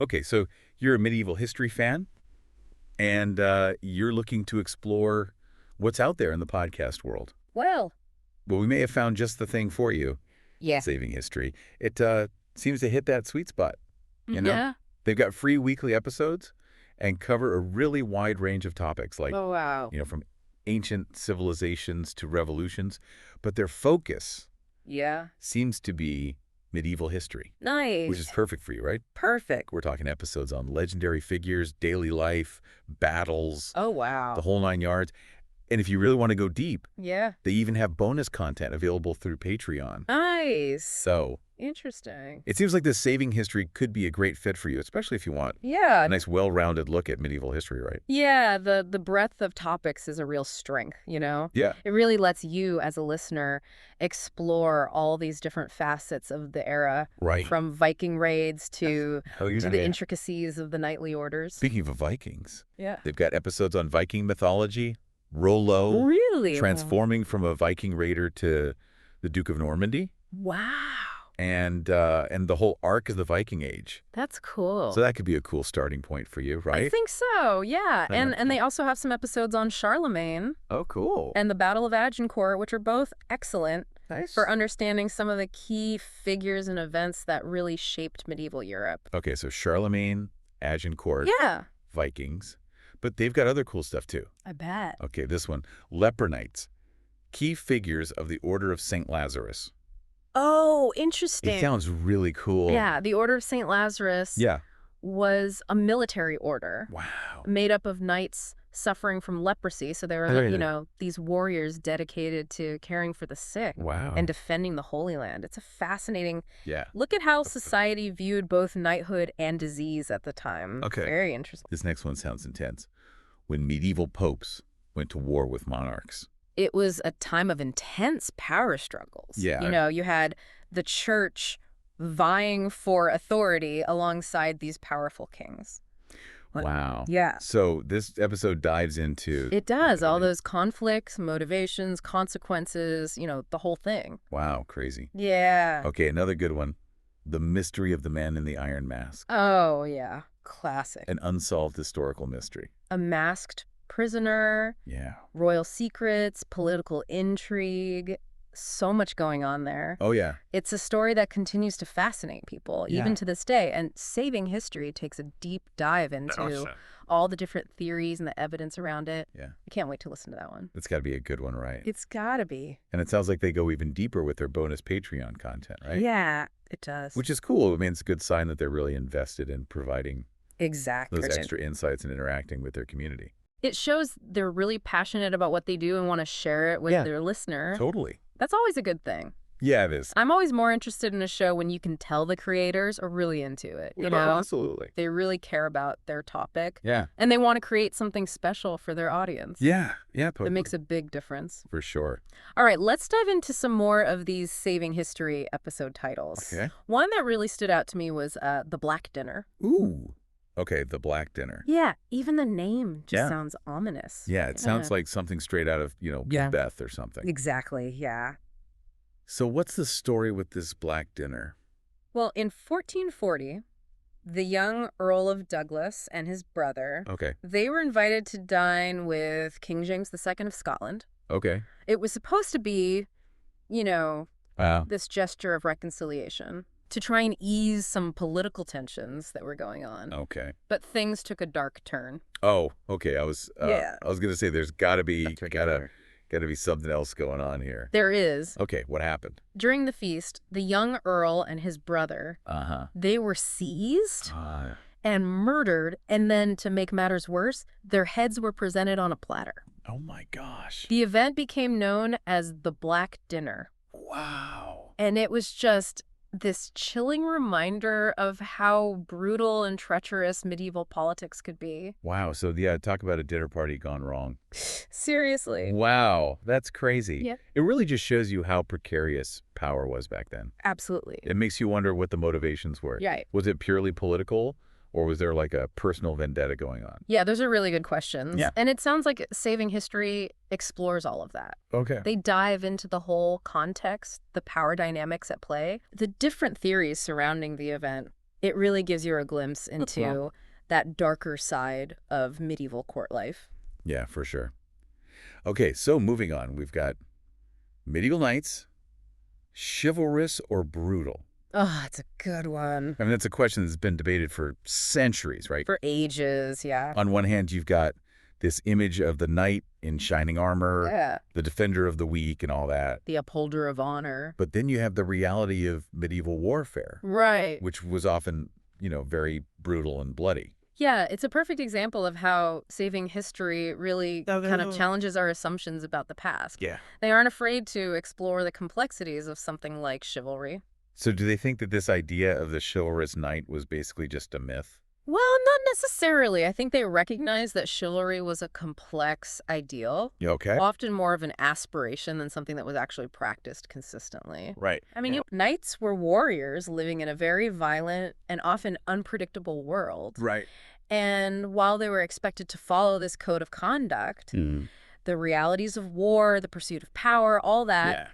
Okay, so you're a medieval history fan, and you're looking to explore what's out there in the podcast world. Well, Well, we may have found just the thing for you, yeah. Saving History. It seems to hit that sweet spot, you know? Yeah. They've got free weekly episodes and cover a really wide range of topics, like, Oh, wow. from ancient civilizations to revolutions, but their focus Yeah. seems to be medieval history, which is Nice. perfect for you, right? Perfect. We're talking episodes on legendary figures, daily life, battles, Oh, the wow. whole nine yards. And if you really want to go deep, Yeah. they even have bonus content available through Patreon. Nice. So Interesting. it seems like this Saving History could be a great fit for you, especially if you want Yeah. a nice, well-rounded look at medieval history, right? Yeah, the breadth of topics is a real strength, you know? Yeah. It really lets you, as a listener, explore all these different facets of the era, Right. from Viking raids to Oh, to the intricacies of the knightly orders. Speaking of Vikings, Yeah. they've got episodes on Viking mythology, Rollo, Really? transforming from a Viking raider to the Duke of Normandy, Wow. and the whole arc of the Viking Age. That's cool. So that could be a cool starting point for you, I right? think so, yeah. Yeah. And they also have some episodes on Charlemagne Oh, cool. and the Battle of Agincourt, which are both excellent Nice. for understanding some of the key figures and events that really shaped medieval Europe. Okay, so Charlemagne, Agincourt, Yeah, Vikings, but they've got other cool stuff too. I bet. Okay, this one, Leper Knights, key figures of the Order of St. Lazarus. Oh, It interesting. sounds really cool. Yeah, the Order of St. Lazarus Yeah. was a military order Wow. made up of knights suffering from leprosy. So they were, these warriors dedicated to caring for the sick Wow. and defending the Holy Land. It's a fascinating Yeah. look at how society viewed both knighthood and disease at the time. Okay. Very interesting. This next one sounds intense. When medieval popes went to war with monarchs. It was a time of intense power struggles. Yeah. You had the church vying for authority alongside these powerful kings. Wow. Yeah. So this episode dives into... It does. All those conflicts, motivations, consequences, the whole thing. Wow, crazy. Yeah. Okay, another good one. The Mystery of the Man in the Iron Mask. Oh, yeah. Classic. An unsolved historical mystery. A masked prisoner, Yeah. royal secrets, political intrigue, so much going on there. Oh, yeah. It's a story that continues to fascinate people, even Yeah. to this day. And Saving History takes a deep dive into all the different theories and the evidence around it. Yeah. I can't wait to listen to that one. It's got to be a good one, right? It's gotta be. And it sounds like they go even deeper with their bonus Patreon content, right? Yeah, it does. Which is cool. I mean, it's a good sign that they're really invested in providing Exactly. those extra insights and interacting with their community. It shows they're really passionate about what they do and want to share it with Yeah. their listener. Totally. That's always a good thing. Yeah, it is. I'm always more interested in a show when you can tell the creators are really into it, you know? Absolutely. They really care about their topic. Yeah. And they want to create something special for their audience. Yeah. Yeah, That makes a big difference. for sure. All right, let's dive into some more of these Saving History episode titles. Okay. One that really stood out to me was The Black Dinner. Ooh. Okay, The Black Dinner. Yeah, even the name just Yeah. sounds ominous. Yeah, it sounds like something straight out of, Yeah. Macbeth or something. Exactly, yeah. So what's the story with this Black Dinner? Well, in 1440, the young Earl of Douglas and his brother, Okay. they were invited to dine with King James II of Scotland. Okay. It was supposed to be, Wow. this gesture of reconciliation to try and ease some political tensions that were going on. Okay. But things took a dark turn. Oh, okay. I was Yeah. gonna say there's gotta be something else going on here. There is. Okay, what happened? During the feast, the young Earl and his brother, Uh-huh. they were seized and murdered, and then, to make matters worse, their heads were presented on a platter. Oh my gosh. The event became known as the Black Dinner, Wow. and it was just this chilling reminder of how brutal and treacherous medieval politics could be. Wow. So yeah, talk about a dinner party gone wrong. Seriously. Wow, that's crazy. Yeah. It really just shows you how precarious power was back then. Absolutely. It makes you wonder what the motivations were. Right. Was it purely political, or was there like a personal vendetta going on? Yeah, those are really good questions. Yeah. And it sounds like Saving History explores all of that. Okay. They dive into the whole context, the power dynamics at play, the different theories surrounding the event. It really gives you a glimpse into that darker side of medieval court life. Yeah, for sure. Okay, so moving on. We've got medieval knights, chivalrous or brutal? Oh, it's a good one. I mean, that's a question that's been debated for centuries, right? For ages, yeah. On one hand, you've got this image of the knight in shining armor, Yeah. the defender of the weak and all that. The upholder of honor. But then you have the reality of medieval warfare, Right. which was often, very brutal and bloody. Yeah, it's a perfect example of how saving history really kind of challenges our assumptions about the past. Yeah. They aren't afraid to explore the complexities of something like chivalry. So do they think that this idea of the chivalrous knight was basically just a myth? Well, not necessarily. I think they recognize that chivalry was a complex ideal, You okay? often more of an aspiration than something that was actually practiced consistently. Right. I mean, knights were warriors living in a very violent and often unpredictable world. Right. And while they were expected to follow this code of conduct, the realities of war, the pursuit of power, all that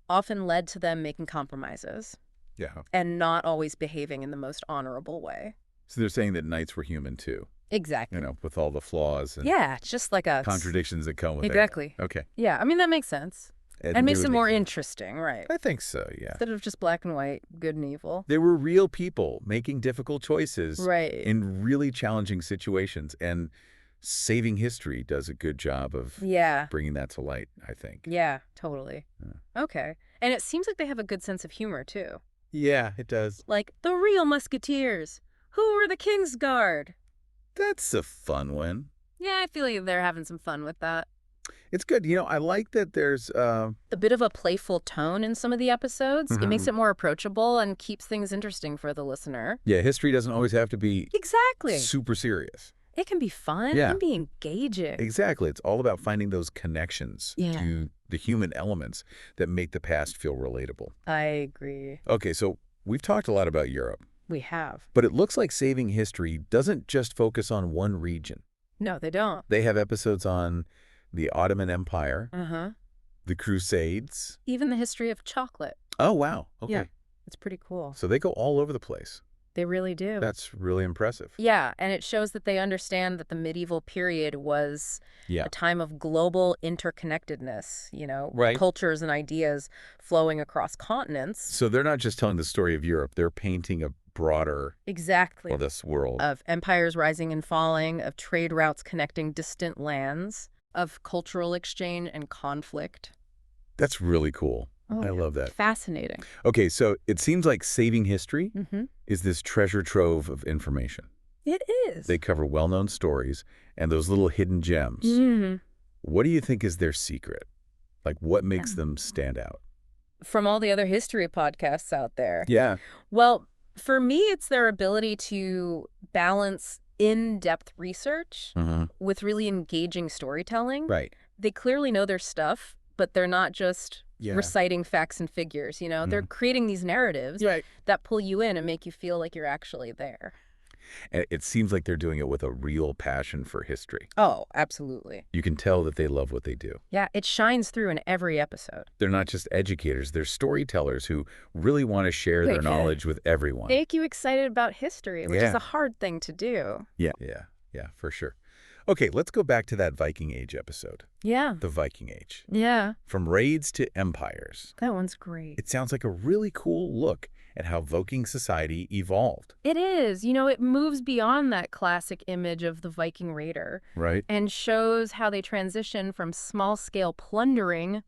often led to them making compromises Yeah. and not always behaving in the most honorable way. So they're saying that knights were human too, Exactly. with all the flaws and Yeah, it's just like a contradictions that come with Exactly. it. Okay. Yeah, I mean, that makes sense. And makes it more interesting, right? I think so, yeah. Instead of just black and white, good and evil. They were real people making difficult choices Right. in really challenging situations, and saving history does a good job of Yeah. bringing that to light, I think. Yeah, totally. Okay. And it seems like they have a good sense of humor, too. Yeah, it does. Like, the real musketeers. Who were the King's Guard? That's a fun one. Yeah, I feel like they're having some fun with that. It's good. I like that there's A bit of a playful tone in some of the episodes. It makes it more approachable and keeps things interesting for the listener. yeah, history doesn't always have to be Exactly. super serious. It can be fun Yeah. and be engaging. Exactly. It's all about finding those connections to the human elements that make the past feel relatable. I agree. Okay, so we've talked a lot about Europe, We have. but it looks like saving history doesn't just focus on one region. No, they don't. They have episodes on the Ottoman Empire, Uh-huh. the Crusades. Even the history of chocolate. Oh, wow. Okay. Yeah. It's pretty cool. So they go all over the place. They really do. That's really impressive. Yeah, and it shows that they understand that the medieval period was Yeah. a time of global interconnectedness, Right. cultures and ideas flowing across continents. So they're not just telling the story of Europe. They're painting a broader, Exactly. this world. Of empires rising and falling, of trade routes connecting distant lands, of cultural exchange and conflict. That's really cool. Oh, I love that. Fascinating. Okay, so it seems like saving history Mm-hmm. is this treasure trove of information. It is. They cover well-known stories and those little hidden gems. Mhm. What do you think is their secret? Like, what makes them stand out? From all the other history podcasts out there. Yeah. Well, for me, it's their ability to balance in-depth research with really engaging storytelling. Right. They clearly know their stuff, but they're not just reciting facts and figures, They're creating these narratives Right. that pull you in and make you feel like you're actually there. And it seems like they're doing it with a real passion for history. Oh, absolutely. You can tell that they love what they do. Yeah, it shines through in every episode. They're not just educators, they're storytellers who really want to share their knowledge with everyone. Make you excited about history, which is Yeah. a hard thing to do. Yeah, for sure. Okay, let's go back to that Viking Age episode. Yeah. The Viking Age. Yeah. From raids to empires. That one's great. It sounds like a really cool look at how Viking society evolved. It is. It moves beyond that classic image of the Viking raider. Right. And shows how they transition from small-scale plundering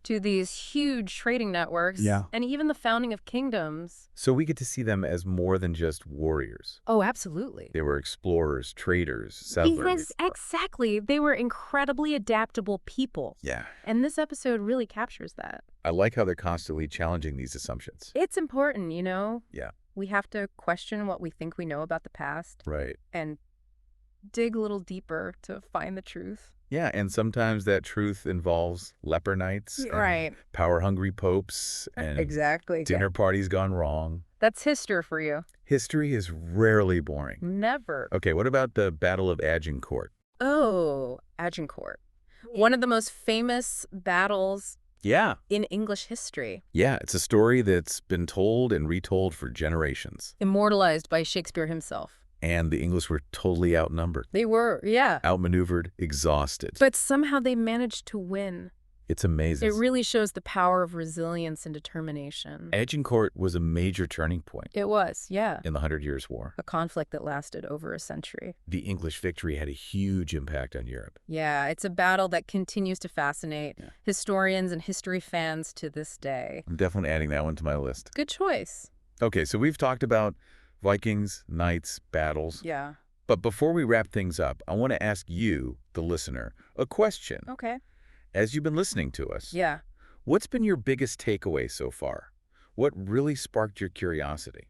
to these huge trading networks. Yeah. And even the founding of kingdoms. So we get to see them as more than just warriors. Oh, absolutely. They were explorers, traders, settlers. Exactly. They were incredibly adaptable people. Yeah. And this episode really captures that. I like how they're constantly challenging these assumptions. It's important, Yeah. We have to question what we think we know about the past Right. and dig a little deeper to find the truth. Yeah, and sometimes that truth involves leper knights, and Right. power-hungry popes, and Exactly. dinner parties gone wrong. That's history for you. History is rarely boring. Never. Okay, what about the Battle of Agincourt? Oh, Agincourt. One of the most famous battles Yeah. in English history. Yeah, it's a story that's been told and retold for generations. Immortalized by Shakespeare himself. And the English were totally outnumbered, They were, yeah. outmaneuvered, exhausted. But somehow they managed to win. It's amazing. It really shows the power of resilience and determination. Agincourt was a major turning point It was, yeah. in the 100 Years' War. A conflict that lasted over a century. The English victory had a huge impact on Europe. Yeah, it's a battle that continues to fascinate historians and history fans to this day. I'm definitely adding that one to my list. Good choice. Okay, so we've talked about Vikings, knights, battles. Yeah. But before we wrap things up, I want to ask you, the listener, a question. Okay. As you've been listening to us, Yeah. what's been your biggest takeaway so far? What really sparked your curiosity?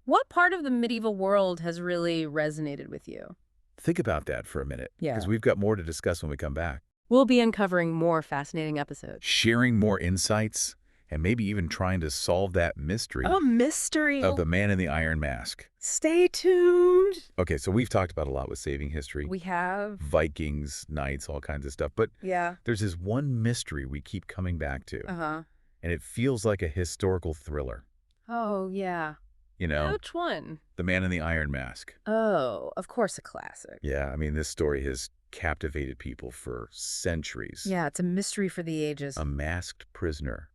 What part of the medieval world has really resonated with you? Think about that for a minute, Yeah. because we've got more to discuss when we come back. We'll be uncovering more fascinating episodes. Sharing more insights, and maybe even trying to solve that mystery A mystery. of the man in the iron mask. Stay tuned. Okay, so we've talked about a lot with Saving History. We have. Vikings, knights, all kinds of stuff. But Yeah. there's this one mystery we keep coming back to, Uh-huh. and it feels like a historical thriller. Oh, yeah. You know, Which one? the man in the iron mask. Oh, of course a classic. Yeah, I mean, this story has captivated people for centuries. Yeah, it's a mystery for the ages. A masked prisoner.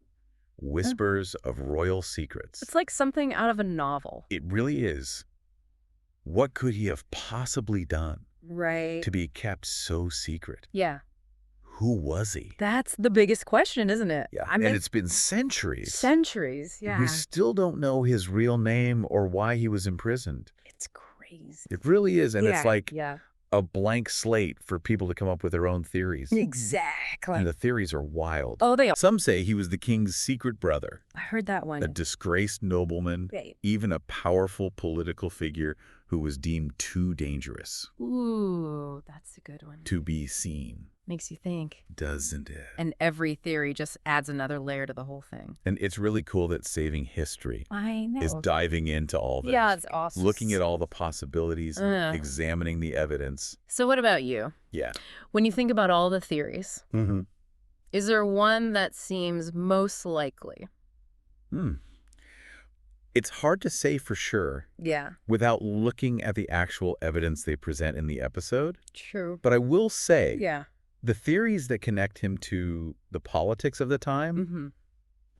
Whispers of royal secrets. It's like something out of a novel. It really is. What could he have possibly done Right. to be kept so secret? Yeah. Who was he? That's the biggest question, isn't it? Yeah, I mean, and it's been centuries. centuries. Yeah. We still don't know his real name or why he was imprisoned. It's crazy. It really is, and yeah. it's like Yeah. a blank slate for people to come up with their own theories. Exactly. And the theories are wild. Oh, they are. Some say he was the king's secret brother, I heard that one. a disgraced nobleman, Right. even a powerful political figure who was deemed too dangerous Ooh, that's a good one. to be seen. Makes you think. Doesn't it? And every theory just adds another layer to the whole thing. And it's really cool that Saving History I know. is diving into all this. Yeah, it's awesome. Looking at all the possibilities, Uh. examining the evidence. So what about you? Yeah. When you think about all the theories, Mm-hmm. is there one that seems most likely? It's hard to say for sure Yeah. without looking at the actual evidence they present in the episode. True. But I will say, Yeah. the theories that connect him to the politics of the time, Mm-hmm.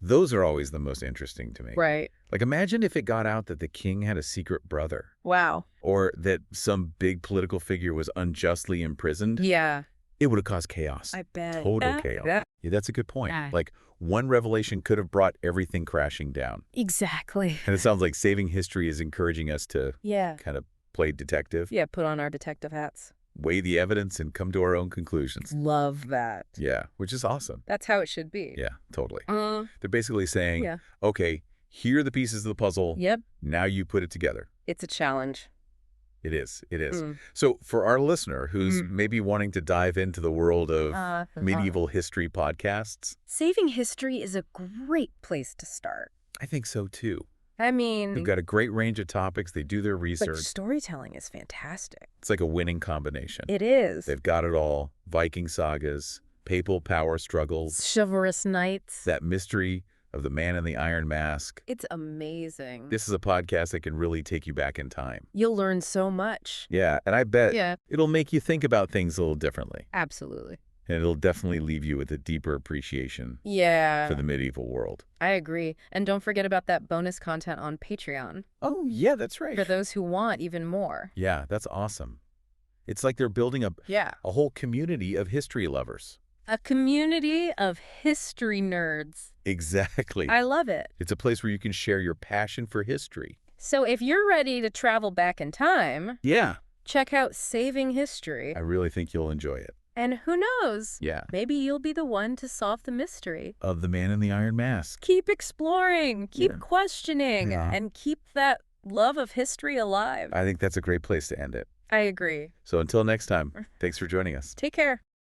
those are always the most interesting to me. Right. Like, imagine if it got out that the king had a secret brother, Wow. or that some big political figure was unjustly imprisoned. Yeah. It would have caused chaos. I bet. Total chaos. Yeah. Yeah, that's a good point. Yeah. Like, one revelation could have brought everything crashing down. Exactly. And it sounds like Saving History is encouraging us to Yeah. kind of play detective, Yeah, put on our detective hats. weigh the evidence, and come to our own conclusions. Love that. Yeah, which is awesome. That's how it should be. Yeah, totally. Uh, They're basically saying, yeah. okay, here are the pieces of the puzzle. Yep. Now you put it together. It's a challenge. It is. It is. Mm. So for our listener who's maybe wanting to dive into the world of medieval history podcasts, Saving History is a great place to start. I think so too. I mean, They've got a great range of topics. They do their but research. storytelling is fantastic. It's like a winning combination. It is. They've got it all. Viking sagas, papal power struggles, Chivalrous knights. that mystery of the man in the iron mask. It's amazing. This is a podcast that can really take you back in time. You'll learn so much. Yeah, and I bet Yeah. it'll make you think about things a little differently. Absolutely. And it'll definitely leave you with a deeper appreciation Yeah. for the medieval world. I agree. And don't forget about that bonus content on Patreon Oh, yeah, that's right. for those who want even more. Yeah, that's awesome. It's like they're building Yeah. a whole community of history lovers. A community of history nerds. Exactly. I love it. It's a place where you can share your passion for history. So if you're ready to travel back in time, Yeah. check out Saving History. I really think you'll enjoy it. And who knows? Yeah. Maybe you'll be the one to solve the mystery. Of the man in the iron mask. Keep exploring, keep Yeah. questioning, Yeah. and keep that love of history alive. I think that's a great place to end it. I agree. So until next time, thanks for joining us. Take care.